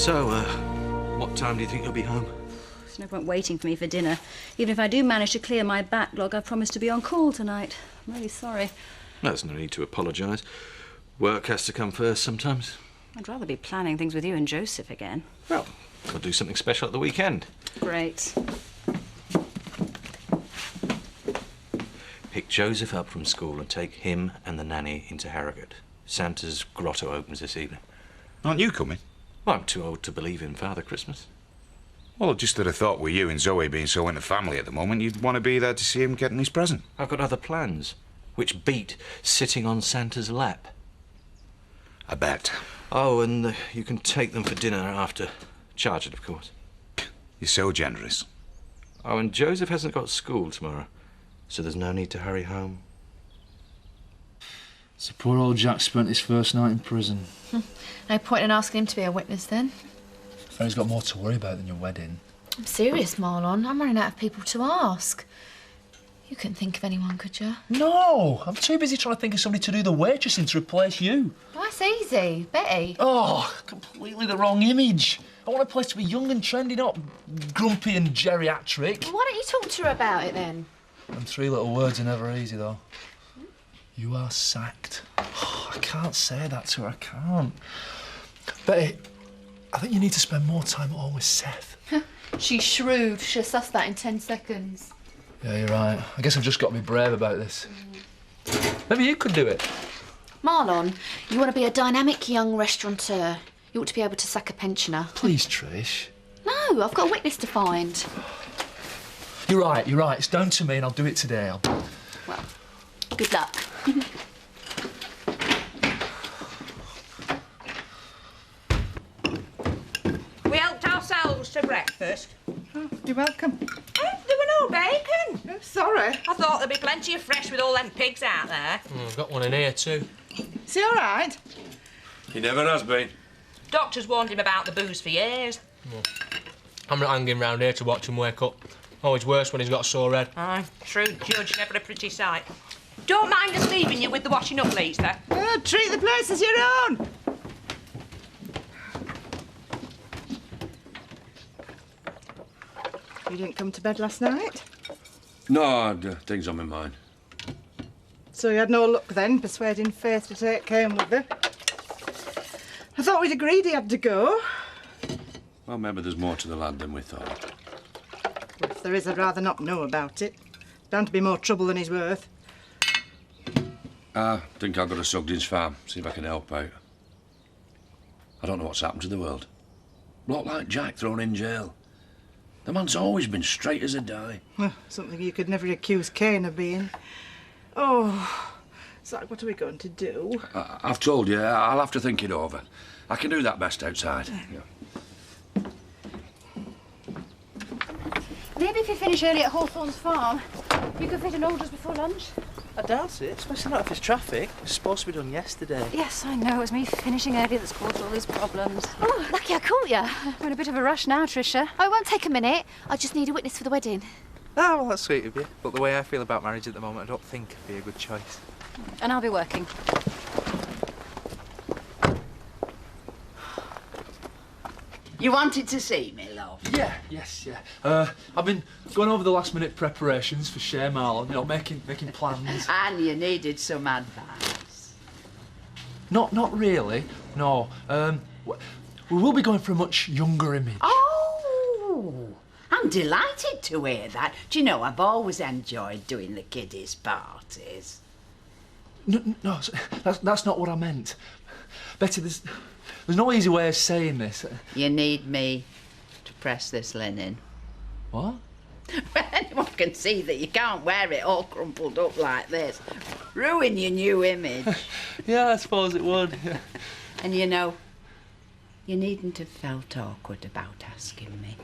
So, what time do you think you'll be home? There's no point waiting for me for dinner. Even if I do manage to clear my backlog, I've promised to be on call tonight. I'm really sorry. There's no need to apologise. Work has to come first sometimes. I'd rather be planning things with you and Joseph again. Well, we'll do something special at the weekend. Great. Pick Joseph up from school and take him and the nanny into Harrogate. Santa's grotto opens this evening. Aren't you coming? Well, I'm too old to believe in Father Christmas. Well, I just had a thought with you and Zoe being so in the family at the moment, you'd want to be there to see him getting his present. I've got other plans, which beat sitting on Santa's lap. I bet. Oh, and you can take them for dinner after. Charge it, of course. You're so generous. Oh, and Joseph hasn't got school tomorrow, so there's no need to hurry home. So poor old Jack spent his first night in prison. No point in asking him to be a witness then. He's got more to worry about than your wedding. I'm serious, Marlon. I'm running out of people to ask. You couldn't think of anyone, could you? No! I'm too busy trying to think of somebody to do the waitressing to replace you. Well, that's easy. Betty. Oh, completely the wrong image. I want a place to be young and trendy, not grumpy and geriatric. Well, why don't you talk to her about it then? Them three little words are never easy, though. You are sacked. Oh, I can't say that to her, I can't. Betty, I think you need to spend more time at home with Seth. She's shrewd. She'll suss that in 10 seconds. Yeah, you're right. I guess I've just got to be brave about this. Maybe you could do it. Marlon, you want to be a dynamic young restaurateur. You ought to be able to sack a pensioner. Please, Trish. No, I've got a witness to find. You're right, you're right. It's down to me and I'll do it today. Well, good luck. We helped ourselves to breakfast. Oh, you're welcome. There were no bacon. Oh, sorry. I thought there'd be plenty of fresh with all them pigs out there. I've got one in here too. Is he all right? He never has been. Doctor's warned him about the booze for years. I'm not hanging round here to watch him wake up. Always worse when he's got a sore head. Aye, shrewd judge, never a pretty sight. Don't mind us leaving you with the washing up, Lisa. Oh, treat the place as your own. You didn't come to bed last night? No, I had things on my mind. So you had no luck then, persuading Faith to take Kane with her? I thought we'd agreed he had to go. Well, maybe there's more to the lad than we thought. Well, if there is, I'd rather not know about it. Bound to be more trouble than he's worth. I think I'll go to Sugden's farm, see if I can help out. I don't know what's happened to the world. Bloke like Jack thrown in jail. The man's always been straight as a die. Well, something you could never accuse Kane of being. Oh, Zach, what are we going to do? I've told you, I'll have to think it over. I can do that best outside. Yeah. Maybe if you finish early at Hawthorne's farm, you could fit an order just before lunch. I doubt it, especially not if there's traffic. It's supposed to be done yesterday. Yes, I know. It was me finishing early that's caused all these problems. Oh, lucky I caught you. We're in a bit of a rush now, Tricia. Oh, it won't take a minute. I just need a witness for the wedding. Oh, well, that's sweet of you. But the way I feel about marriage at the moment, I don't think it'd be a good choice. And I'll be working. You wanted to see me, love? Yes. I've been going over the last-minute preparations for Shea Marlon, you know, making plans. And you needed some advice. Not really, no. We will be going for a much younger image. Oh, I'm delighted to hear that. Do you know, I've always enjoyed doing the kiddies' parties. No, that's not what I meant. Betty, there's no easy way of saying this. You need me to press this linen. What? Well, anyone can see that you can't wear it all crumpled up like this. Ruin your new image. Yeah, I suppose it would. Yeah. And you know, you needn't have felt awkward about asking me.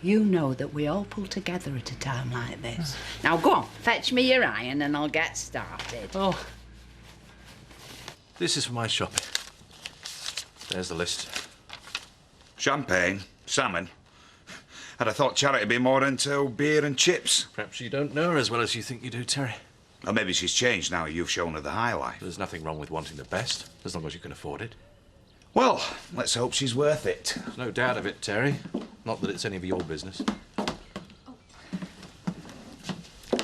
You know that we all pull together at a time like this. Now go on, fetch me your iron and I'll get started. Oh. This is for my shopping. There's the list. Champagne, salmon. I'd have thought Charity'd be more into beer and chips. Perhaps you don't know her as well as you think you do, Terry. Or maybe she's changed now you've shown her the high life. There's nothing wrong with wanting the best, as long as you can afford it. Well, let's hope she's worth it. There's no doubt of it, Terry. Not that it's any of your business.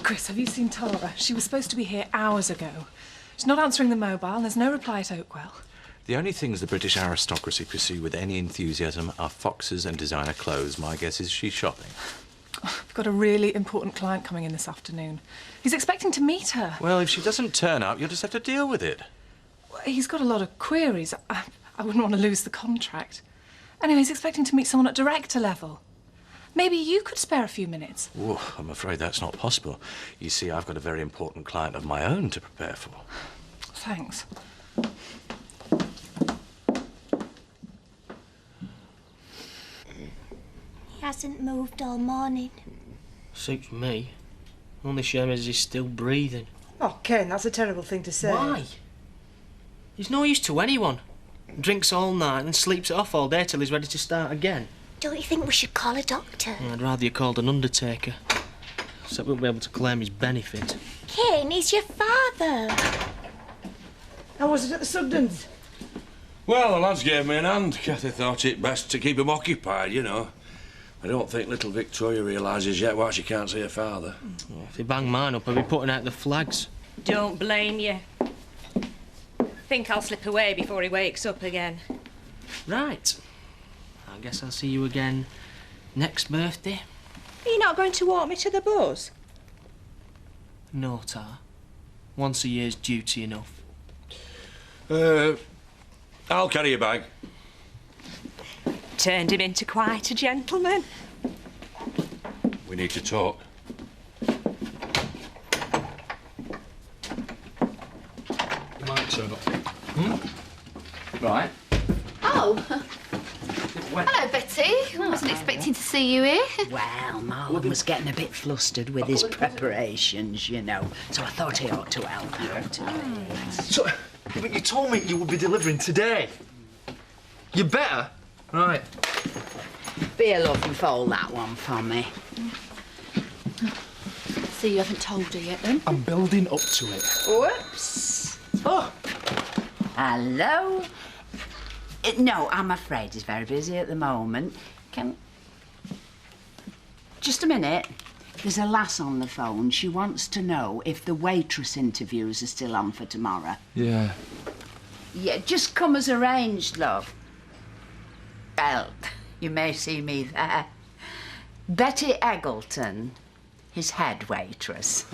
Chris, have you seen Tara? She was supposed to be here hours ago. She's not answering the mobile, and there's no reply at Oakwell. The only things the British aristocracy pursue with any enthusiasm are foxes and designer clothes. My guess is she's shopping. We've got a really important client coming in this afternoon. He's expecting to meet her. Well, if she doesn't turn up, you'll just have to deal with it. He's got a lot of queries. I wouldn't want to lose the contract. Anyway, he's expecting to meet someone at director level. Maybe you could spare a few minutes. Oh, I'm afraid that's not possible. You see, I've got a very important client of my own to prepare for. Thanks. He hasn't moved all morning. Suits me. Only shame is he's still breathing. Oh, Ken, that's a terrible thing to say. Why? He's no use to anyone. Drinks all night and sleeps it off all day till he's ready to start again. Don't you think we should call a doctor? I'd rather you called an undertaker. Except we won't be able to claim his benefit. Ken, he's your father. How was it at the Sugdens? Well, the lads gave me an hand. Cathy thought it best to keep him occupied, you know. I don't think little Victoria realises yet why she can't see her father. Well, if he banged mine up, I'd be putting out the flags. Don't blame you. Think I'll slip away before he wakes up again. Right. I guess I'll see you again next birthday. Are you not going to walk me to the bus? No, Tar. Once a year's duty enough. I'll carry your bag. Turned him into quite a gentleman. We need to talk. You might turn up. Right. Oh. Hello, Betty. I wasn't expecting to see you here. Well, Marlon was getting a bit flustered with his preparations, you know, so I thought he ought to help out. So, but you told me you would be delivering today. You better. Right. Be a love and fold that one for me. So you haven't told her yet, then? I'm building up to it. Whoops. Oh. Hello. No, I'm afraid he's very busy at the moment. Just a minute. There's a lass on the phone. She wants to know if the waitress interviews are still on for tomorrow. Yeah. Yeah, just come as arranged, love. Well, you may see me there. Betty Eggleton, his head waitress.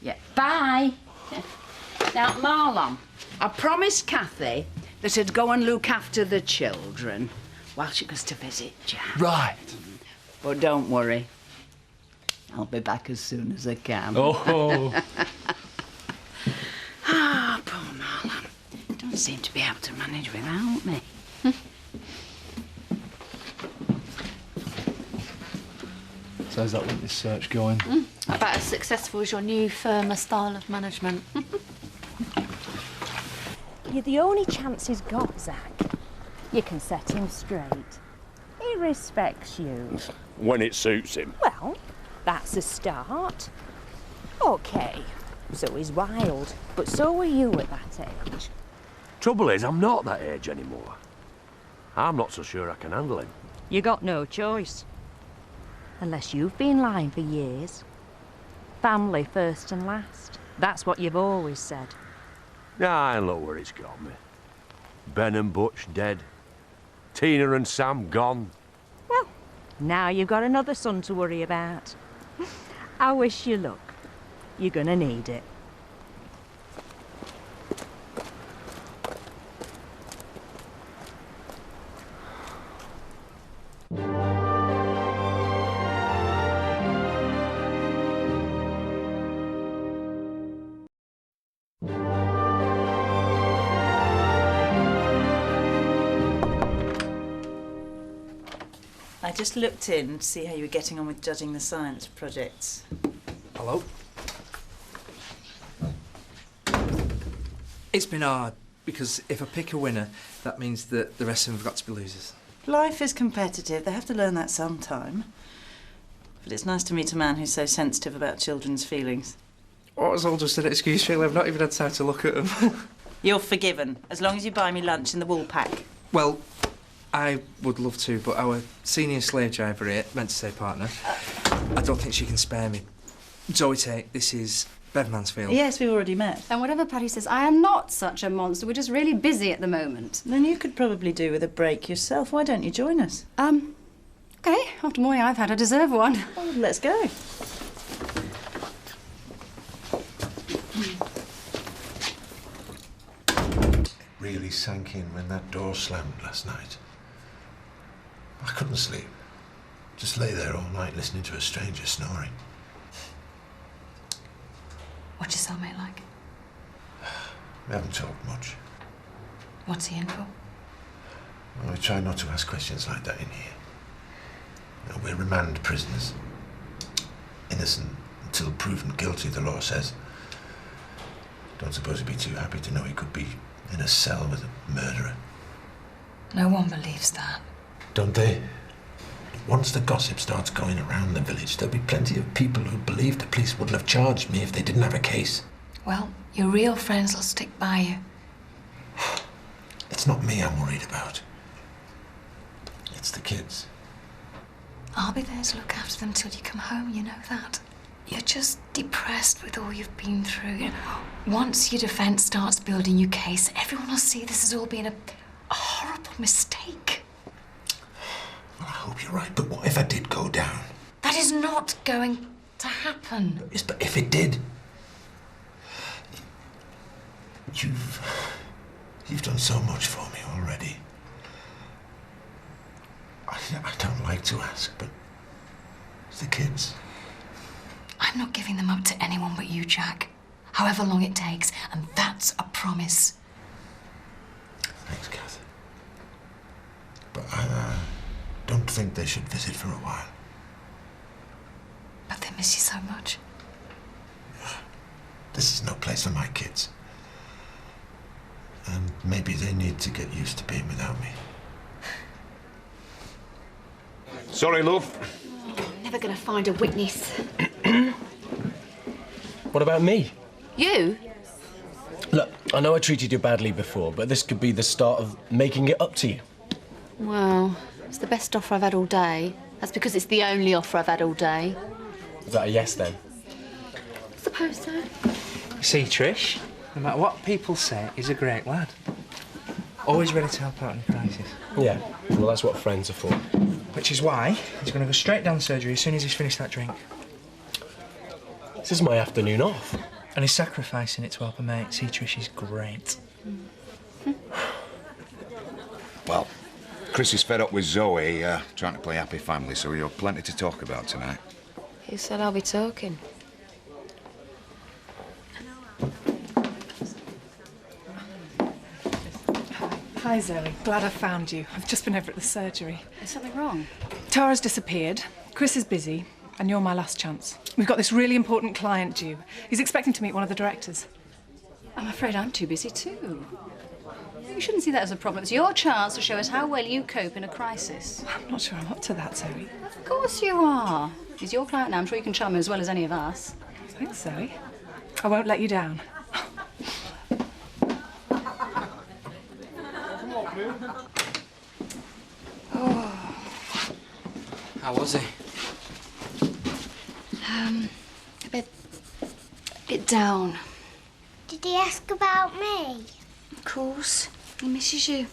Yeah, bye. Now, Marlon, I promised Cathy that I'd go and look after the children while she goes to visit Jack. Right. But don't worry. I'll be back as soon as I can. Oh. Ah, poor Marlon. Don't seem to be able to manage without me. So how's that witness search going? About as successful as your new firmer style of management. You're the only chance he's got, Zach. You can set him straight. He respects you. When it suits him. Well, that's a start. OK, so he's wild, but so were you at that age. Trouble is, I'm not that age anymore. I'm not so sure I can handle him. You got no choice. Unless you've been lying for years. Family first and last. That's what you've always said. Nah, look where it's got me. Ben and Butch dead. Tina and Sam gone. Well, now you've got another son to worry about. I wish you luck. You're gonna need it. I just looked in to see how you were getting on with judging the science projects. Hello. It's been hard, because if I pick a winner, that means that the rest of them have got to be losers. Life is competitive. They have to learn that sometime. But it's nice to meet a man who's so sensitive about children's feelings. What was all just an excuse, really? I've not even had time to look at them. You're forgiven, as long as you buy me lunch in the wool pack. Well, I would love to, but our senior slave driver here, meant to say partner, I don't think she can spare me. Zoe Tate, this is Bev Mansfield. Yes, we've already met. And whatever Paddy says, I am not such a monster. We're just really busy at the moment. Then you could probably do with a break yourself. Why don't you join us? OK. After the morning I've had, I deserve one. Well, let's go. Really sank in when that door slammed last night. I couldn't sleep. Just lay there all night listening to a stranger snoring. What's your cellmate like? We haven't talked much. What's he in for? Well, we try not to ask questions like that in here. You know, we're remand prisoners. Innocent until proven guilty, the law says. Don't suppose he'd be too happy to know he could be in a cell with a murderer. No one believes that. Don't they? Once the gossip starts going around the village, there'll be plenty of people who believe the police wouldn't have charged me if they didn't have a case. Well, your real friends will stick by you. It's not me I'm worried about. It's the kids. I'll be there to look after them till you come home, you know that. You're just depressed with all you've been through. Once your defence starts building your case, everyone will see this has all been a horrible mistake. Well, I hope you're right, but what if I did go down? That is not going to happen. Yes, but if it did... You've done so much for me already. I don't like to ask, but it's the kids. I'm not giving them up to anyone but you, Jack. However long it takes, and that's a promise. Thanks, Kath. But I don't think they should visit for a while. But they miss you so much. This is no place for my kids. And maybe they need to get used to being without me. Sorry, love. Never gonna find a witness. What about me? You? Look, I know I treated you badly before, but this could be the start of making it up to you. Well, it's the best offer I've had all day. That's because it's the only offer I've had all day. Is that a yes, then? I suppose so. See, Trish, no matter what people say, he's a great lad. Always ready to help out in a crisis. Yeah, well, that's what friends are for. Which is why he's going to go straight down surgery as soon as he's finished that drink. This is my afternoon off. And he's sacrificing it to help a mate. See, Trish is great. Well, Chris is fed up with Zoe trying to play happy family, so you've plenty to talk about tonight. Who said I'll be talking? Hi, Zoe. Glad I found you. I've just been over at the surgery. Is something wrong? Tara's disappeared. Chris is busy. And you're my last chance. We've got this really important client due. He's expecting to meet one of the directors. I'm afraid I'm too busy too. You shouldn't see that as a problem. It's your chance to show us how well you cope in a crisis. I'm not sure I'm up to that, Zoe. Of course you are. He's your client now. I'm sure you can charm him as well as any of us. Thanks, Zoe. I won't let you down. Oh. How was he? A bit down. Did he ask about me? Of course. He misses you.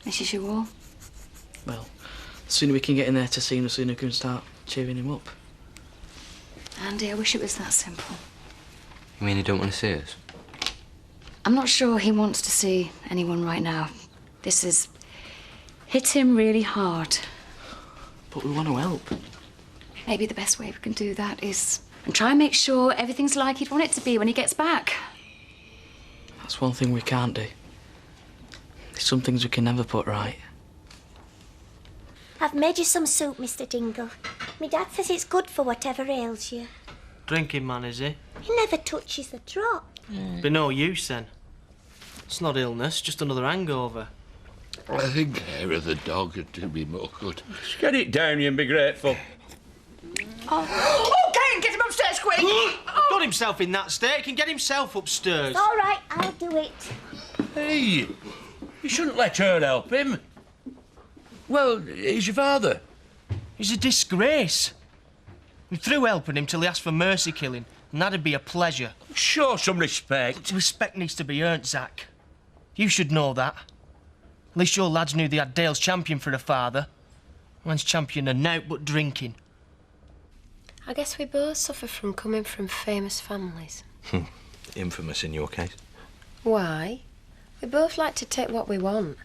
Misses you all. Well, the sooner we can get in there to see him, the sooner we can start cheering him up. Andy, I wish it was that simple. You mean you don't want to see us? I'm not sure he wants to see anyone right now. This has hit him really hard. But we want to help. Maybe the best way we can do that is and try and make sure everything's like he'd want it to be when he gets back. That's one thing we can't do. There's some things we can never put right. I've made you some soup, Mr. Dingle. My dad says it's good for whatever ails you. Drinking man, is he? He never touches a drop. Be no use then. It's not illness, just another hangover. I think hair of the dog would do me more good. Just get it down, you, and be grateful. Oh, Kane, get him upstairs quick! Got himself in that state, he can get himself upstairs. It's all right, I'll do it. Hey, You shouldn't let her help him. Well, he's your father. He's a disgrace. We threw helping him till he asked for mercy killing, and that'd be a pleasure. Show some respect. Respect needs to be earned, Zach. You should know that. At least your lads knew they had Dale's champion for a father. Mine's champion of nought but drinking. I guess we both suffer from coming from famous families. Infamous in your case. Why? We both like to take what we want.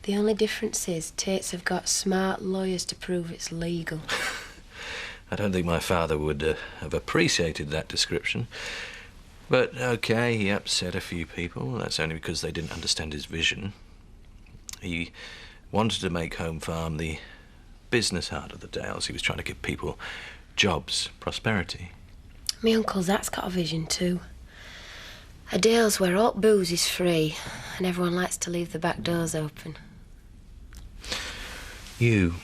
The only difference is Tates have got smart lawyers to prove it's legal. I don't think my father would have appreciated that description. But, OK, he upset a few people. That's only because they didn't understand his vision. He wanted to make Home Farm the business heart of the Dales. He was trying to give people jobs, prosperity. Me Uncle Zach's got a vision too. A Dales where all booze is free and everyone likes to leave the back doors open. You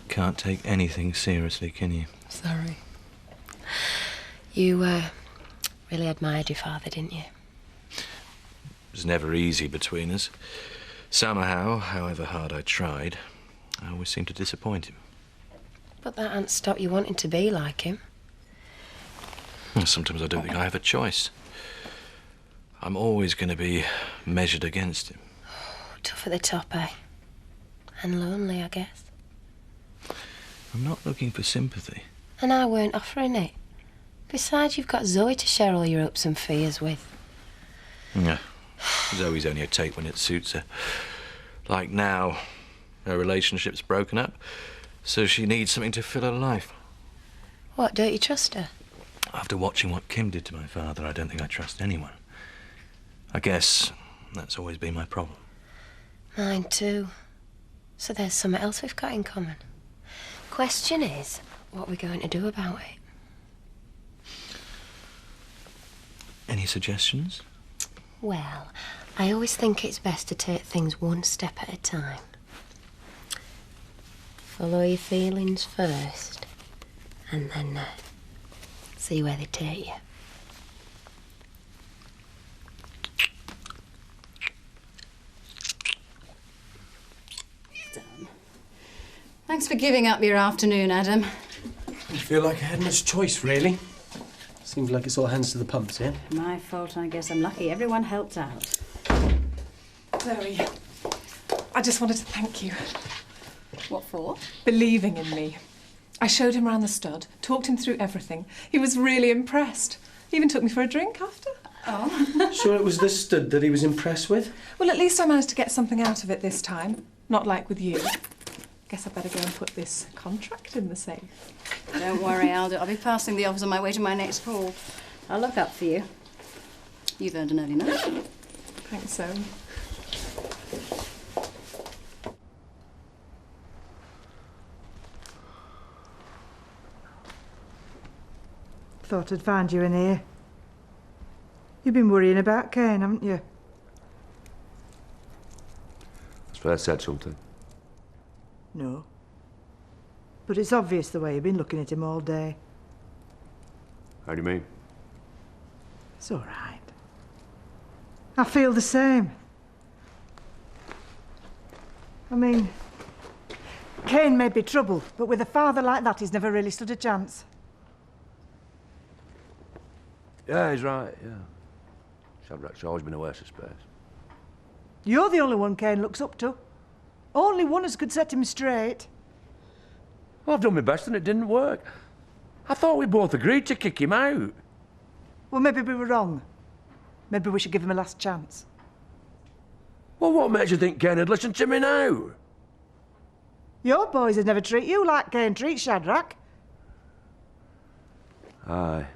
can't take anything seriously, can you? Sorry. You really admired your father, didn't you? It was never easy between us. Somehow, however hard I tried, I always seemed to disappoint him. But that hasn't stopped you wanting to be like him. Sometimes I don't think I have a choice. I'm always going to be measured against him. Tough at the top, eh? And lonely, I guess. I'm not looking for sympathy. And I weren't offering it. Besides, you've got Zoe to share all your hopes and fears with. Yeah. Zoe's only a Tate when it suits her. Like now, her relationship's broken up, so she needs something to fill her life. What, don't you trust her? After watching what Kim did to my father, I don't think I trust anyone. I guess that's always been my problem. Mine too. So there's something else we've got in common. Question is, what we're going to do about it. Any suggestions? Well, I always think it's best to take things one step at a time. Follow your feelings first, and then see where they take you. Thanks for giving up your afternoon, Adam. I feel like I had much choice, really. Seems like it's all hands to the pumps here. My fault, I guess. I'm lucky everyone helped out. Zoe, I just wanted to thank you. What for? Believing in me. I showed him around the stud, talked him through everything. He was really impressed. He even took me for a drink after. Oh. Sure it was the stud that he was impressed with? Well, at least I managed to get something out of it this time. Not like with you. Guess I'd better go and put this contract in the safe. Don't worry, Aldo. I'll be passing the office on my way to my next call. I'll look up for you. You've earned an early night. Thanks, Zoe. Thought I'd find you in here. You've been worrying about Kane, haven't you? Has Fair said something? No. But it's obvious the way you've been looking at him all day. How do you mean? It's all right. I feel the same. I mean, Kane may be trouble, but with a father like that, he's never really stood a chance. Yeah, he's right, yeah. Shadrack's always been a waste of space. You're the only one Kane looks up to. Only one as could set him straight. Well, I've done my best and it didn't work. I thought we both agreed to kick him out. Well, maybe we were wrong. Maybe we should give him a last chance. Well, what makes you think Kane would listen to me now? Your boys would never treat you like Kane treats Shadrack. Aye.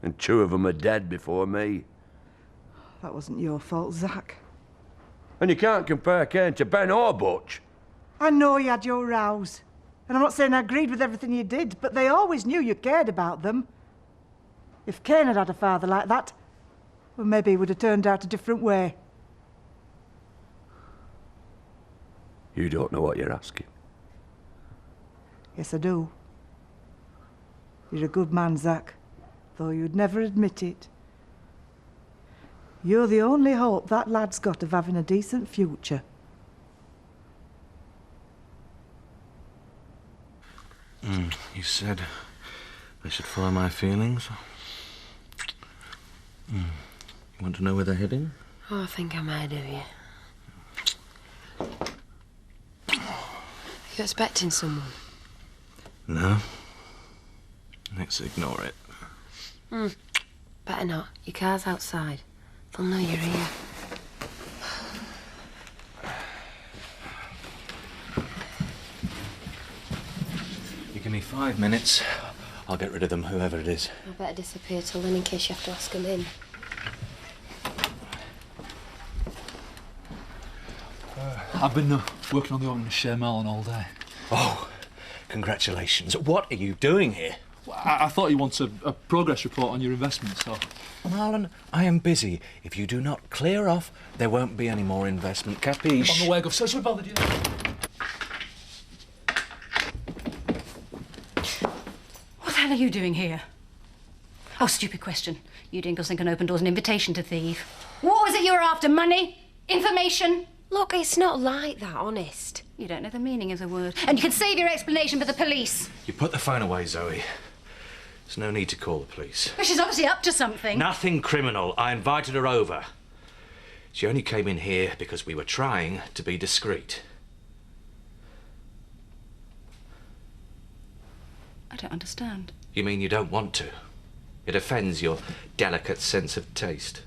And 2 of them are dead before me. That wasn't your fault, Zach. And you can't compare Kane to Ben or Butch. I know you had your rows. And I'm not saying I agreed with everything you did, but they always knew you cared about them. If Kane had had a father like that, well, maybe he would have turned out a different way. You don't know what you're asking. Yes, I do. You're a good man, Zach, though you'd never admit it. You're the only hope that lad's got of having a decent future. You said I should follow my feelings. You want to know where they're heading? Oh, I think I might do, yeah. You expecting someone? No. Let's ignore it. Better not. Your car's outside. They'll know you're here. You give me 5 minutes, I'll get rid of them, whoever it is. I better disappear till then in case you have to ask them in. I've been working on the opening of Shea Marlin all day. Oh, congratulations. What are you doing here? I thought you wanted a progress report on your investment, so... Marlon, I am busy. If you do not clear off, there won't be any more investment, capiche? On the way, Gov. So sorry bothered you. What the hell are you doing here? Oh, stupid question. You Dingles think an open door's an invitation to thieve. What was it you were after? Money? Information? Look, it's not like that, honest. You don't know the meaning of the word. And you can save your explanation for the police. You put the phone away, Zoe. There's no need to call the police. Well, she's obviously up to something. Nothing criminal. I invited her over. She only came in here because we were trying to be discreet. I don't understand. You mean you don't want to? It offends your delicate sense of taste.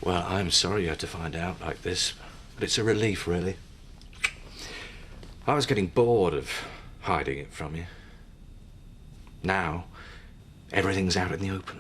Well, I'm sorry you had to find out like this, but it's a relief, really. I was getting bored of hiding it from you. Now, everything's out in the open.